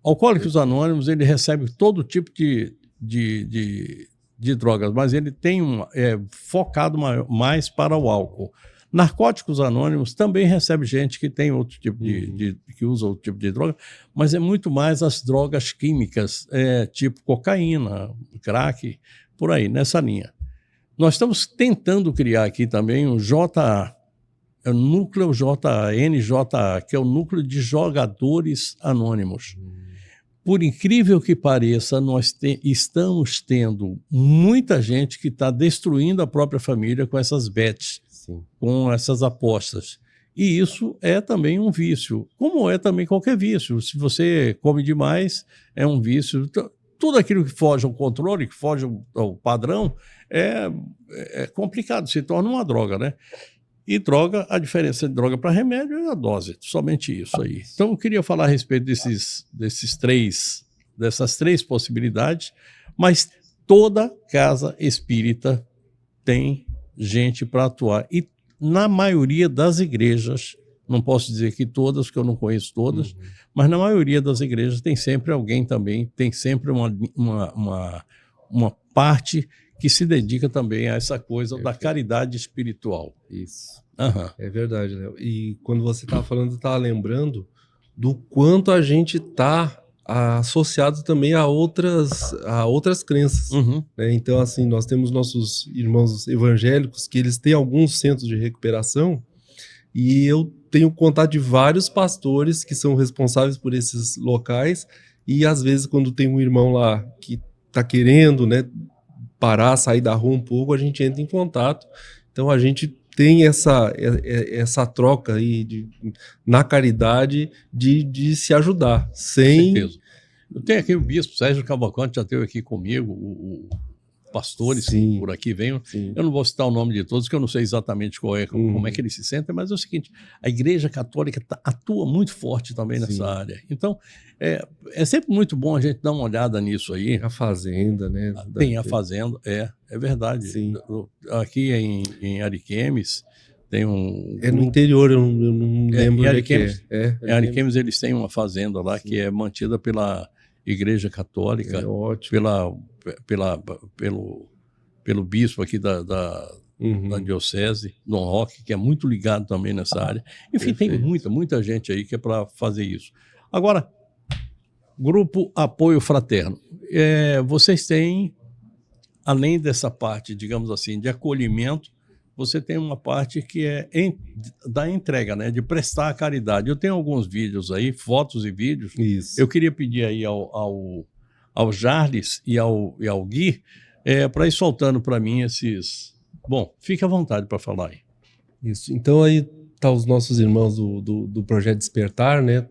S1: Alcoólicos Anônimos, ele recebe todo tipo de drogas, mas ele tem focado mais para o álcool. Narcóticos Anônimos também recebe gente que tem outro tipo que usa outro tipo de droga, mas é muito mais as drogas químicas, tipo cocaína, crack, por aí, nessa linha. Nós estamos tentando criar aqui também um JA, o núcleo NJA, que é o núcleo de jogadores anônimos. Por incrível que pareça, nós estamos tendo muita gente que está destruindo a própria família com essas bets, com essas apostas. E isso é também um vício, como é também qualquer vício. Se você come demais, é um vício. Tudo aquilo que foge ao controle, que foge ao padrão, é complicado, se torna uma droga, né? E droga, a diferença de droga para remédio é a dose, somente isso aí. Então eu queria falar a respeito dessas três possibilidades, mas toda casa espírita tem gente para atuar. E na maioria das igrejas, não posso dizer que todas, porque eu não conheço todas, mas na maioria das igrejas tem sempre alguém também, tem sempre uma parte que se dedica também a essa coisa da caridade espiritual.
S2: Isso. É verdade, Léo. E quando você estava falando, eu estava lembrando do quanto a gente está associado também a outras crenças. Né? Então, assim, nós temos nossos irmãos evangélicos que eles têm alguns centros de recuperação e eu tenho contato de vários pastores que são responsáveis por esses locais e, às vezes, quando tem um irmão lá que está querendo, né, parar, sair da rua um pouco, a gente entra em contato. Então a gente tem essa troca aí na caridade de se ajudar. Sem... Com certeza.
S1: Eu tenho aqui o bispo Sérgio Cavalcante, já esteve aqui comigo, pastores que por aqui venham. Eu não vou citar o nome de todos, porque eu não sei exatamente como é que eles se sentem, mas é o seguinte, a Igreja Católica atua muito forte também nessa área. Então, é sempre muito bom a gente dar uma olhada nisso aí.
S2: A fazenda, né?
S1: Tem a fazenda, é verdade. Sim. Aqui em Ariquemes tem um...
S2: no interior, eu não lembro onde é.
S1: Em Ariquemes eles têm uma fazenda lá que é mantida pela Igreja Católica, pelo bispo aqui da diocese, Dom Roque, que é muito ligado também nessa área. Enfim, tem muita gente aí que é para fazer isso. Agora, Grupo Apoio Fraterno. Vocês têm, além dessa parte, digamos assim, de acolhimento, você tem uma parte que é da entrega, né, de prestar a caridade. Eu tenho alguns vídeos aí, fotos e vídeos.
S2: Isso.
S1: Eu queria pedir aí ao Jarles e ao Gui para ir soltando para mim esses... Bom, fique à vontade para falar aí.
S2: Isso. Então aí tá os nossos irmãos do Projeto Despertar, né?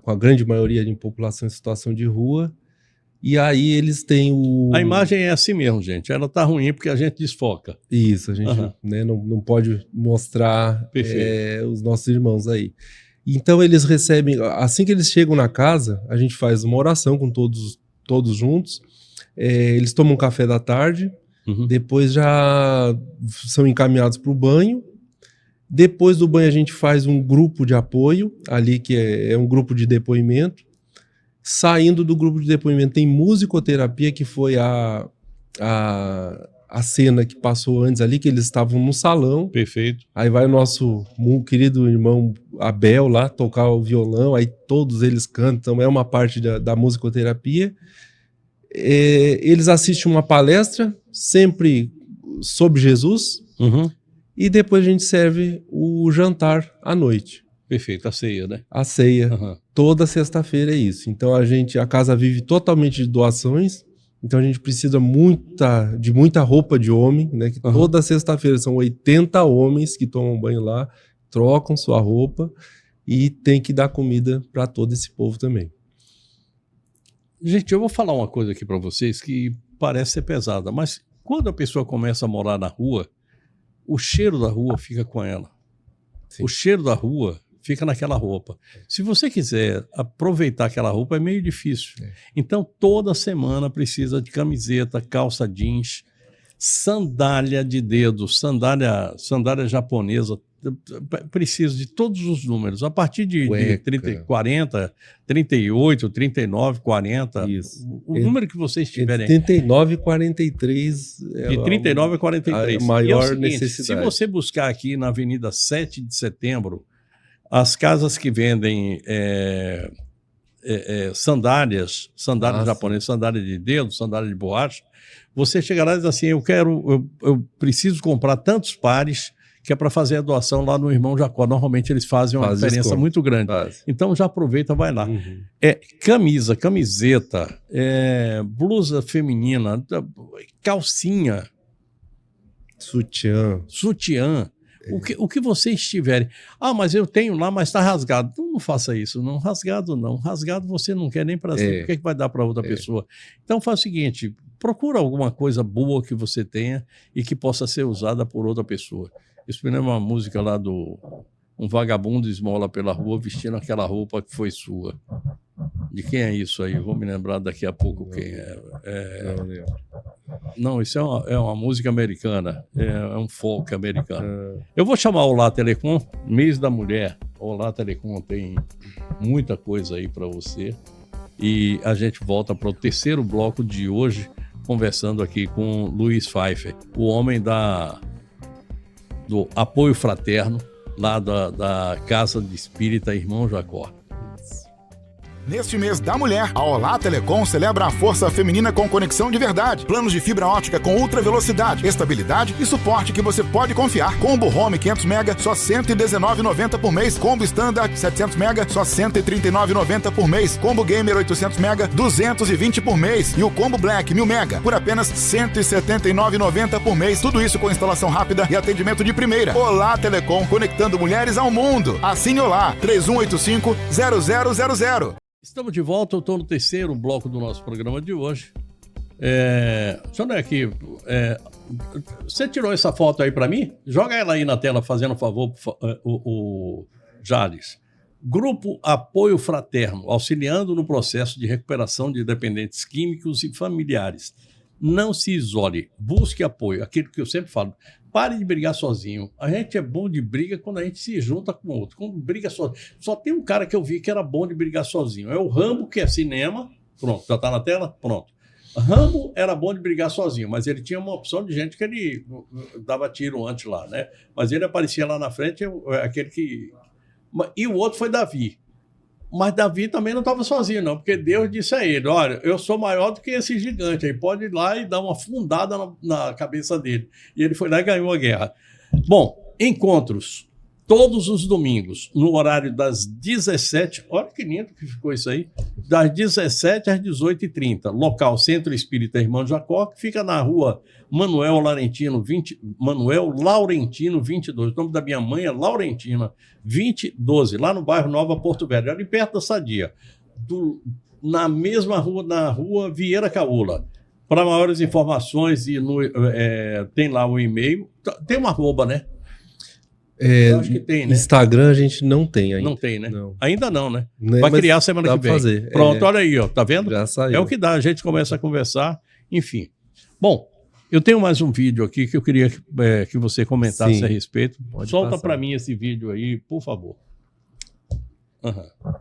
S2: Com a grande maioria de população em situação de rua. E aí eles têm
S1: A imagem é assim mesmo, gente. Ela tá ruim porque a gente desfoca.
S2: Isso, a gente né, não pode mostrar os nossos irmãos aí. Então eles recebem, assim que eles chegam na casa, a gente faz uma oração com todos juntos. Eles tomam um café da tarde, depois já são encaminhados para o banho. Depois do banho a gente faz um grupo de apoio, ali que é um grupo de depoimento. Saindo do grupo de depoimento tem musicoterapia, que foi a cena que passou antes ali, que eles estavam no salão.
S1: Perfeito.
S2: Aí vai o nosso querido irmão Abel lá tocar o violão, aí todos eles cantam, é uma parte da musicoterapia. Eles assistem uma palestra, sempre sobre Jesus, e depois a gente serve o jantar à noite.
S1: Perfeito, a ceia, né?
S2: A ceia. Toda sexta-feira é isso. Então a casa vive totalmente de doações. Então a gente precisa de muita roupa de homem, né? Que toda sexta-feira são 80 homens que tomam banho lá, trocam sua roupa e tem que dar comida para todo esse povo também.
S1: Gente, eu vou falar uma coisa aqui para vocês que parece ser pesada, mas quando a pessoa começa a morar na rua, o cheiro da rua fica com ela. Sim. O cheiro da rua fica naquela roupa. Se você quiser aproveitar aquela roupa, é meio difícil. Então, toda semana precisa de camiseta, calça jeans, sandália de dedo, sandália japonesa. Preciso de todos os números. A partir de 30, 40, 38, 39, 40. Isso. O número que vocês tiverem.
S2: 39 e 43.
S1: De 39 a 43.
S2: A maior
S1: seguinte,
S2: necessidade.
S1: Se você buscar aqui na Avenida 7 de Setembro, as casas que vendem sandálias japonesas, sandália de dedo, sandália de borracha, você chega lá e diz assim, eu preciso comprar tantos pares que é para fazer a doação lá no Irmão Jacó. Normalmente eles fazem uma diferença muito grande. Então já aproveita, vai lá. Camisa, camiseta, blusa feminina, calcinha, sutiã. O que vocês tiverem. Ah, mas eu tenho lá, mas está rasgado. Então não faça isso, não. Rasgado não. Rasgado você não quer nem para si. Por que vai dar para outra pessoa? Então faz o seguinte, procura alguma coisa boa que você tenha e que possa ser usada por outra pessoa. Isso me lembra uma música lá do Um Vagabundo Esmola pela Rua vestindo aquela roupa que foi sua. De quem é isso aí? Eu vou me lembrar daqui a pouco quem é. Não, isso é uma música americana, é um folk americano. Eu vou chamar o Olá Telecom, mês da mulher. O Olá Telecom tem muita coisa aí para você. E a gente volta para o terceiro bloco de hoje, conversando aqui com Luiz Pfeiffer, o homem do apoio fraterno, lá da Casa de Espírita Irmão Jacó.
S4: Neste mês da mulher, a Olá Telecom celebra a força feminina com conexão de verdade. Planos de fibra ótica com ultra velocidade, estabilidade e suporte que você pode confiar. Combo Home 500 MB, só R$ 119,90 por mês. Combo Standard 700 MB, só R$ 139,90 por mês. Combo Gamer 800 MB, R$ 220 por mês. E o Combo Black 1000 MB, por apenas R$ 179,90 por mês. Tudo isso com instalação rápida e atendimento de primeira. Olá Telecom, conectando mulheres ao mundo. Assine Olá, 3185-0000.
S1: Estamos de volta, eu estou no terceiro bloco do nosso programa de hoje. Deixa eu ver aqui. Você tirou essa foto aí para mim? Joga ela aí na tela, fazendo um favor, o Jales. Grupo Apoio Fraterno, auxiliando no processo de recuperação de dependentes químicos e familiares. Não se isole, busque apoio. Aquilo que eu sempre falo. Pare de brigar sozinho. A gente é bom de briga quando a gente se junta com o outro. Quando briga sozinho. Só tem um cara que eu vi que era bom de brigar sozinho. É o Rambo, que é cinema. Pronto, já tá na tela? Pronto. Rambo era bom de brigar sozinho, mas ele tinha uma opção de gente que ele dava tiro antes lá, né? Mas ele aparecia lá na frente, aquele que... E o outro foi Davi. Mas Davi também não estava sozinho, não, porque Deus disse a ele, olha, eu sou maior do que esse gigante, aí pode ir lá e dar uma fundada na cabeça dele. E ele foi lá e ganhou a guerra. Bom, encontros todos os domingos, no horário das 17, olha que lindo que ficou isso aí, das 17 às 18h30. Local Centro Espírita Irmão Jacó, que fica na rua Manuel Laurentino 22. O nome da minha mãe é Laurentina 2012, lá no bairro Nova Porto Velho, ali perto da Sadia. Na mesma rua, na rua Vieira Caola. Para maiores informações, tem lá o e-mail. Tem uma arroba, né? Eu acho que tem, né?
S2: Instagram a gente não tem ainda.
S1: Não tem, né?
S2: Não.
S1: Ainda não, né? Vai criar semana que vem.
S2: Fazer.
S1: Pronto, olha aí, ó, tá vendo?
S2: Já saiu.
S1: É o que dá, a gente começa a conversar, enfim. Bom, eu tenho mais um vídeo aqui que eu queria que você comentasse a respeito. Solta para mim esse vídeo aí, por favor.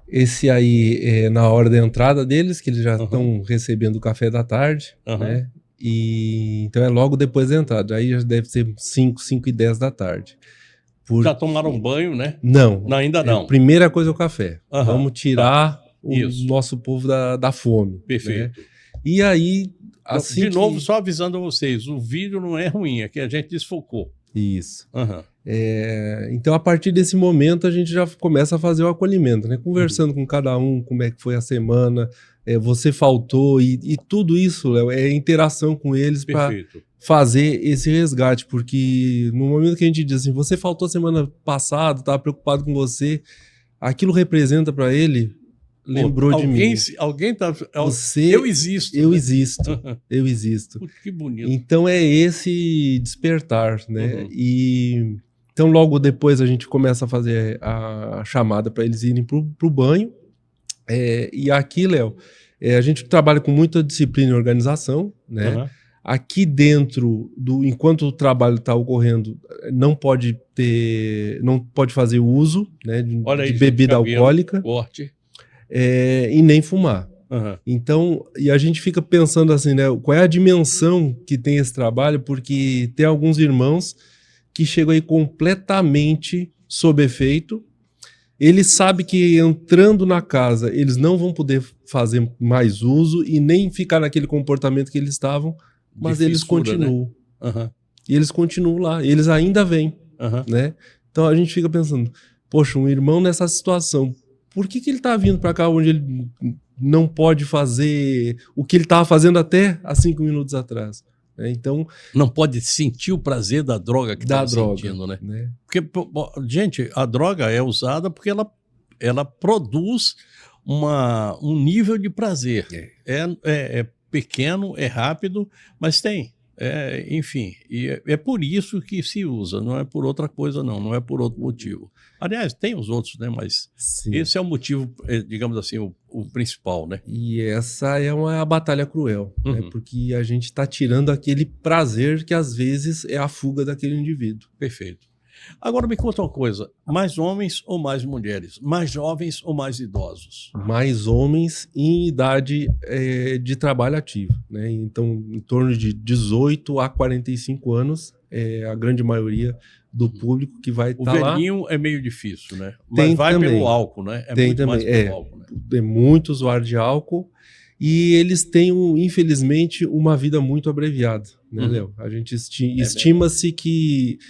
S2: Esse aí é na hora da entrada deles, que eles já estão recebendo o café da tarde, né? E então é logo depois da entrada. Aí já deve ser 5h10 da tarde.
S1: Já tomaram banho, né?
S2: Não.
S1: Ainda não.
S2: Primeira coisa é o café. Vamos tirar o nosso povo da fome.
S1: Perfeito.
S2: Né? E aí, assim.
S1: De novo, só avisando a vocês: o vídeo não é ruim, é que a gente desfocou.
S2: Isso. Então, a partir desse momento, a gente já começa a fazer o acolhimento, né? Conversando com cada um, como é que foi a semana, você faltou, e tudo isso, Léo, é interação com eles para fazer esse resgate, porque no momento que a gente diz assim, você faltou semana passada, estava preocupado com você, aquilo representa para ele, lembrou de mim.
S1: Alguém tá...
S2: eu existo. Eu
S1: né?
S2: existo. Eu existo.
S1: Puta, que bonito.
S2: Então é esse despertar, né? E então logo depois a gente começa a fazer a chamada para eles irem pro banho. E aqui, Léo, a gente trabalha com muita disciplina e organização, né? Aqui dentro enquanto o trabalho está ocorrendo, não pode fazer uso, né, de bebida alcoólica.
S1: Corte.
S2: E nem fumar. Então, e a gente fica pensando assim, né? Qual é a dimensão que tem esse trabalho? Porque tem alguns irmãos que chegam aí completamente sob efeito. Eles sabem que entrando na casa, eles não vão poder fazer mais uso e nem ficar naquele comportamento que eles estavam, mas eles continuam.
S1: Né?
S2: E eles continuam lá, eles ainda vêm. Né? Então a gente fica pensando, poxa, um irmão nessa situação, por que ele está vindo para cá onde ele não pode fazer o que ele estava fazendo até há 5 minutos atrás? Então,
S1: não pode sentir o prazer da droga que está sentindo, né? Porque, gente, a droga é usada porque ela produz um nível de prazer. É pequeno, é rápido, mas tem. Enfim, e é por isso que se usa, não é por outra coisa não é por outro motivo. Aliás, tem os outros, né? Mas esse é o motivo, digamos assim, o principal, né?
S2: E essa é uma batalha cruel, né? Porque a gente está tirando aquele prazer que às vezes é a fuga daquele indivíduo.
S1: Perfeito. Agora me conta uma coisa, mais homens ou mais mulheres? Mais jovens ou mais idosos?
S2: Mais homens em idade de trabalho ativo, né? Então, em torno de 18 a 45 anos, a grande maioria do público que vai estar lá.
S1: O velhinho é meio difícil, né? Mas vai também pelo álcool, né?
S2: Tem muito também, mais pelo álcool, né? É muito usuário de álcool. E eles têm, infelizmente, uma vida muito abreviada, né, Léo? A gente estima-se que,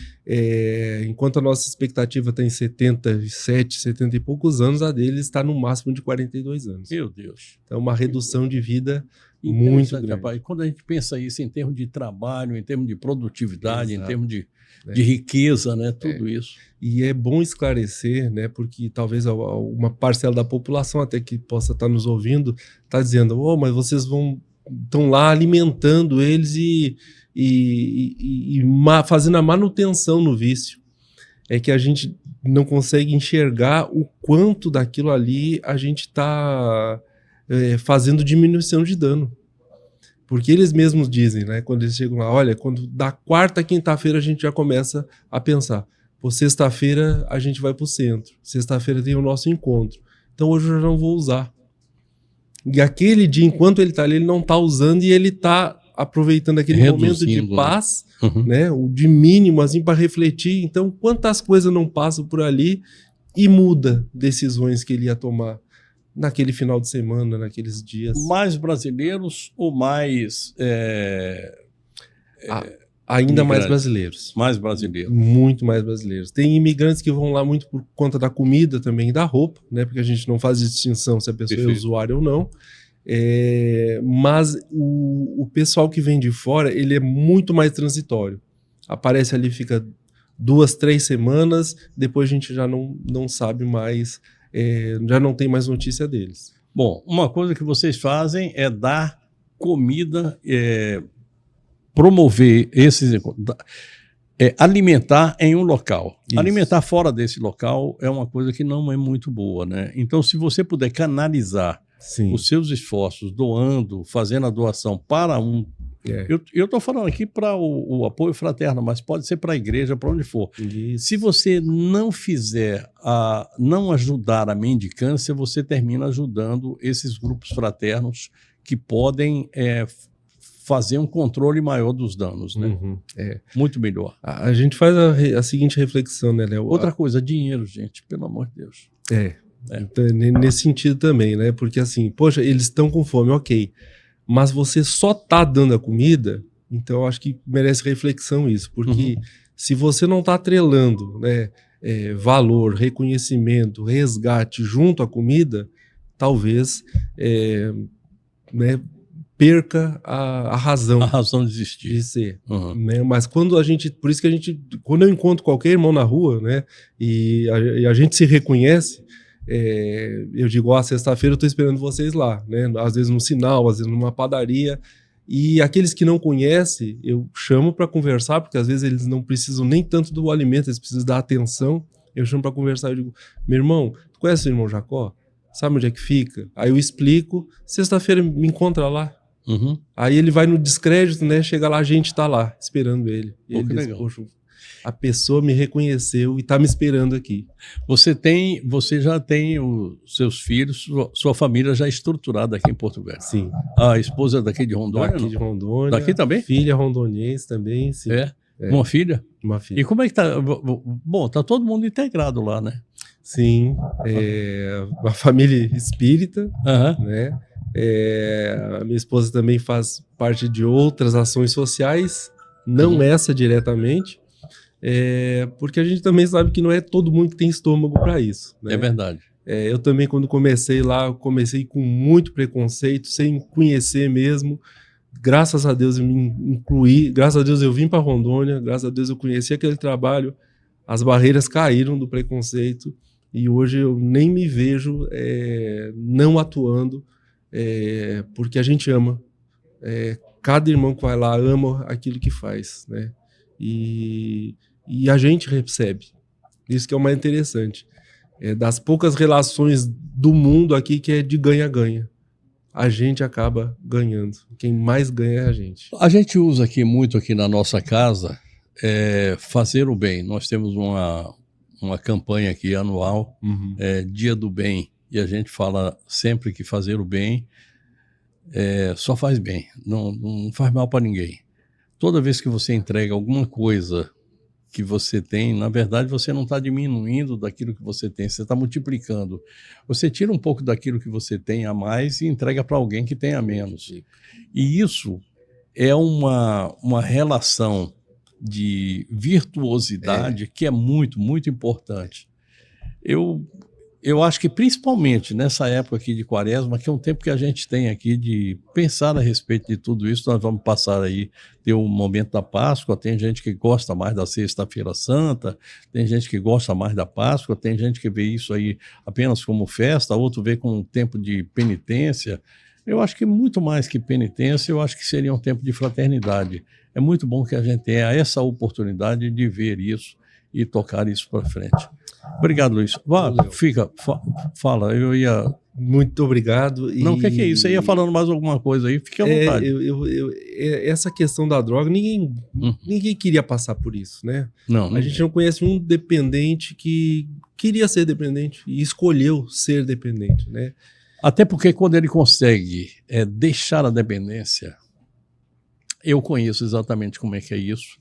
S2: enquanto a nossa expectativa está em 77, 70 e poucos anos, a deles está no máximo de 42 anos.
S1: Meu Deus.
S2: Então, uma redução de vida muito grande.
S1: Rapaz. E quando a gente pensa isso em termos de trabalho, em termos de produtividade, em termos de riqueza, né? Tudo isso.
S2: E é bom esclarecer, né? Porque talvez uma parcela da população até que possa estar nos ouvindo está dizendo, mas vocês estão lá alimentando eles e fazendo a manutenção no vício. É que a gente não consegue enxergar o quanto daquilo ali a gente está fazendo diminuição de dano. Porque eles mesmos dizem, né, quando eles chegam lá, olha, quando da quarta a quinta-feira a gente já começa a pensar, sexta-feira a gente vai para o centro, sexta-feira tem o nosso encontro, então hoje eu já não vou usar. E aquele dia, enquanto ele está ali, ele não está usando e ele está aproveitando aquele momento de paz, né, o de mínimo, assim, para refletir. Então, quantas coisas não passam por ali e muda decisões que ele ia tomar naquele final de semana, naqueles dias.
S1: Mais brasileiros ou mais
S2: Ainda mais brasileiros.
S1: Mais brasileiros.
S2: Muito mais brasileiros. Tem imigrantes que vão lá muito por conta da comida também e da roupa, né? Porque a gente não faz distinção se a pessoa é usuária ou não. Mas o pessoal que vem de fora, ele é muito mais transitório. Aparece ali, fica 2, 3 semanas, depois a gente já não sabe mais, já não tem mais notícia deles.
S1: Bom, uma coisa que vocês fazem é dar comida, promover esses... alimentar em um local. Isso. Alimentar fora desse local é uma coisa que não é muito boa, né? Então, se você puder canalizar os seus esforços doando, fazendo a doação para um... Eu estou falando aqui para o apoio fraterno, mas pode ser para a igreja, para onde for. Isso. Se você não fizer, não ajudar a mendicância, você termina ajudando esses grupos fraternos que podem fazer um controle maior dos danos, né? Muito melhor.
S2: A gente faz a seguinte reflexão, né, Léo?
S1: Outra coisa, dinheiro, gente, pelo amor de Deus.
S2: Então, nesse sentido também, né? Porque assim, poxa, eles estão com fome, ok. Mas você só tá dando a comida, então eu acho que merece reflexão isso. Porque se você não tá atrelando, né, valor, reconhecimento, resgate junto à comida, talvez né, perca a razão.
S1: A razão de existir.
S2: De ser. Né? Mas quando por isso que quando eu encontro qualquer irmão na rua, né, e a gente se reconhece, eu digo, sexta-feira eu estou esperando vocês lá, né? Às vezes no sinal, às vezes numa padaria, e aqueles que não conhecem, eu chamo para conversar, porque às vezes eles não precisam nem tanto do alimento, eles precisam da atenção, eu chamo para conversar, eu digo, meu irmão, tu conhece o irmão Jacó? Sabe onde é que fica? Aí eu explico, sexta-feira me encontra lá. Aí ele vai no descrédito, né? Chega lá, a gente tá lá, esperando ele. E ele diz, poxa, a pessoa me reconheceu e tá me esperando aqui.
S1: Você já tem os seus filhos, sua família já estruturada aqui em Porto Velho.
S2: Sim.
S1: A esposa é daqui de Rondônia?
S2: Daqui de Rondônia.
S1: Daqui também?
S2: Filha rondoniense também, sim.
S1: Uma filha?
S2: Uma filha.
S1: E como é que tá? Bom, tá todo mundo integrado lá, né?
S2: Sim. Uma família espírita, né? A minha esposa também faz parte de outras ações sociais, não essa diretamente, porque a gente também sabe que não é todo mundo que tem estômago para isso, né?
S1: É verdade.
S2: Eu também, quando comecei lá, comecei com muito preconceito, sem conhecer mesmo. Graças a Deus eu me incluí, graças a Deus eu vim para Rondônia, graças a Deus eu conheci aquele trabalho, as barreiras caíram do preconceito e hoje eu nem me vejo não atuando, porque a gente ama. Cada irmão que vai lá ama aquilo que faz, né? E a gente recebe. Isso que é o mais interessante. Das poucas relações do mundo aqui que é de ganha-ganha. A gente acaba ganhando. Quem mais ganha é a gente.
S1: A gente usa muito aqui na nossa casa, fazer o bem. Nós temos uma campanha aqui anual, Dia do Bem. E a gente fala sempre que fazer o bem só faz bem, não faz mal para ninguém. Toda vez que você entrega alguma coisa que você tem, na verdade você não está diminuindo daquilo que você tem, você está multiplicando. Você tira um pouco daquilo que você tem a mais e entrega para alguém que tem a menos. E isso é uma relação de virtuosidade que é muito, muito importante. Eu acho que principalmente nessa época aqui de Quaresma, que é um tempo que a gente tem aqui de pensar a respeito de tudo isso, nós vamos passar aí, ter o momento da Páscoa, tem gente que gosta mais da Sexta-feira Santa, tem gente que gosta mais da Páscoa, tem gente que vê isso aí apenas como festa, outro vê como um tempo de penitência. Eu acho que muito mais que penitência, eu acho que seria um tempo de fraternidade. É muito bom que a gente tenha essa oportunidade de ver isso e tocar isso para frente. Obrigado, Luiz. Fala, eu ia...
S2: Muito obrigado.
S1: Não, o que é isso? Você ia falando mais alguma coisa aí? Fique à vontade.
S2: Essa questão da droga, ninguém queria passar por isso, né?
S1: Não.
S2: A gente não conhece um dependente que queria ser dependente e escolheu ser dependente, né?
S1: Até porque quando ele consegue deixar a dependência, eu conheço exatamente como é que é isso.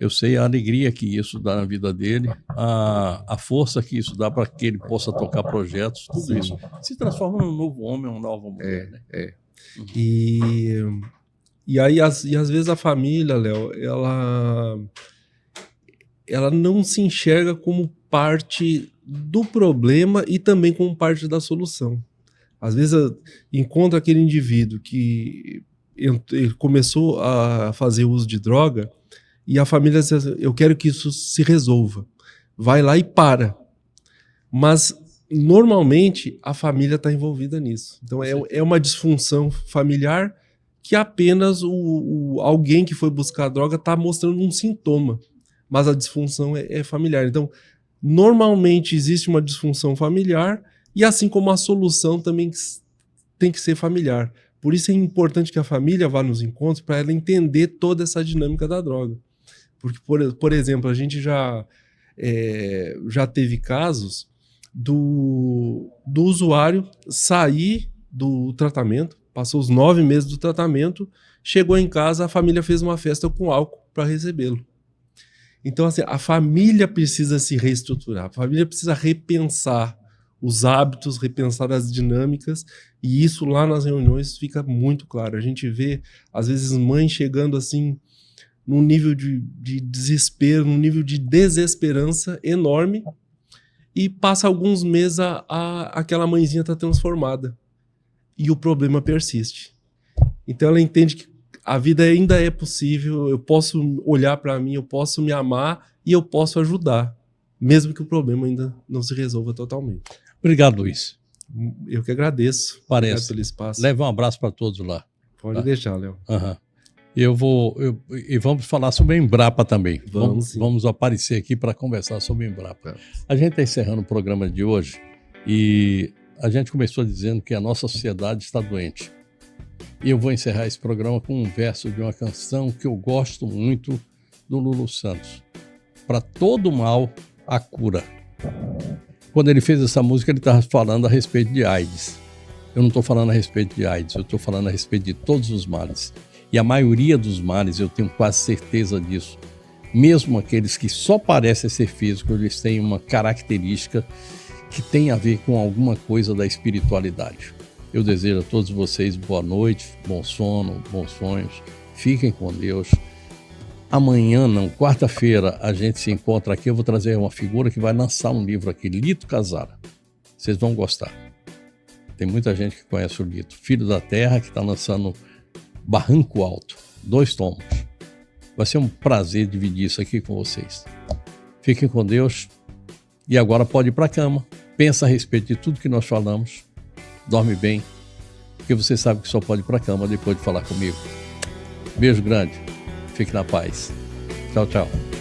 S1: Eu sei a alegria que isso dá na vida dele, a força que isso dá para que ele possa tocar projetos, tudo isso. Se transforma num novo homem, uma nova mulher. Né?
S2: E E aí, às vezes a família, Léo, ela não se enxerga como parte do problema e também como parte da solução. Às vezes encontra aquele indivíduo que ele começou a fazer uso de droga e a família diz assim, eu quero que isso se resolva. Vai lá e para. Mas, normalmente, a família está envolvida nisso. Então, é uma disfunção familiar que apenas alguém que foi buscar a droga está mostrando um sintoma. Mas a disfunção é familiar. Então, normalmente existe uma disfunção familiar e assim como a solução também tem que ser familiar. Por isso é importante que a família vá nos encontros para ela entender toda essa dinâmica da droga. Porque, por exemplo, a gente já teve casos do usuário sair do tratamento, passou os 9 meses do tratamento, chegou em casa, a família fez uma festa com álcool para recebê-lo. Então, assim, a família precisa se reestruturar, a família precisa repensar os hábitos, repensar as dinâmicas, e isso lá nas reuniões fica muito claro. A gente vê, às vezes, mães chegando assim, num nível de desespero, num nível de desesperança enorme, e passa alguns meses aquela mãezinha está transformada, e o problema persiste. Então ela entende que a vida ainda é possível, eu posso olhar para mim, eu posso me amar e eu posso ajudar, mesmo que o problema ainda não se resolva totalmente.
S1: Obrigado, Luiz.
S2: Eu que agradeço.
S1: Parece.
S2: Obrigado pelo espaço.
S1: Leve um abraço para todos lá.
S2: Pode deixar, Léo.
S1: Uhum. E vamos falar sobre a Embrapa também. Vamos aparecer aqui para conversar sobre a Embrapa. A gente está encerrando o programa de hoje e a gente começou dizendo que a nossa sociedade está doente. E eu vou encerrar esse programa com um verso de uma canção que eu gosto muito do Lulu Santos. Para todo mal, a cura. Quando ele fez essa música, ele estava falando a respeito de AIDS. Eu não estou falando a respeito de AIDS, eu estou falando a respeito de todos os males. E a maioria dos males, eu tenho quase certeza disso, mesmo aqueles que só parecem ser físicos, eles têm uma característica que tem a ver com alguma coisa da espiritualidade. Eu desejo a todos vocês boa noite, bom sono, bons sonhos, fiquem com Deus. Amanhã, não, quarta-feira, a gente se encontra aqui, eu vou trazer uma figura que vai lançar um livro aqui, Lito Casara. Vocês vão gostar. Tem muita gente que conhece o Lito. Filho da Terra, que está lançando Barranco Alto, 2 tomos. Vai ser um prazer dividir isso aqui com vocês. Fiquem com Deus. E agora pode ir para a cama. Pensa a respeito de tudo que nós falamos. Dorme bem. Porque você sabe que só pode ir para a cama depois de falar comigo. Beijo grande. Fique na paz. Tchau, tchau.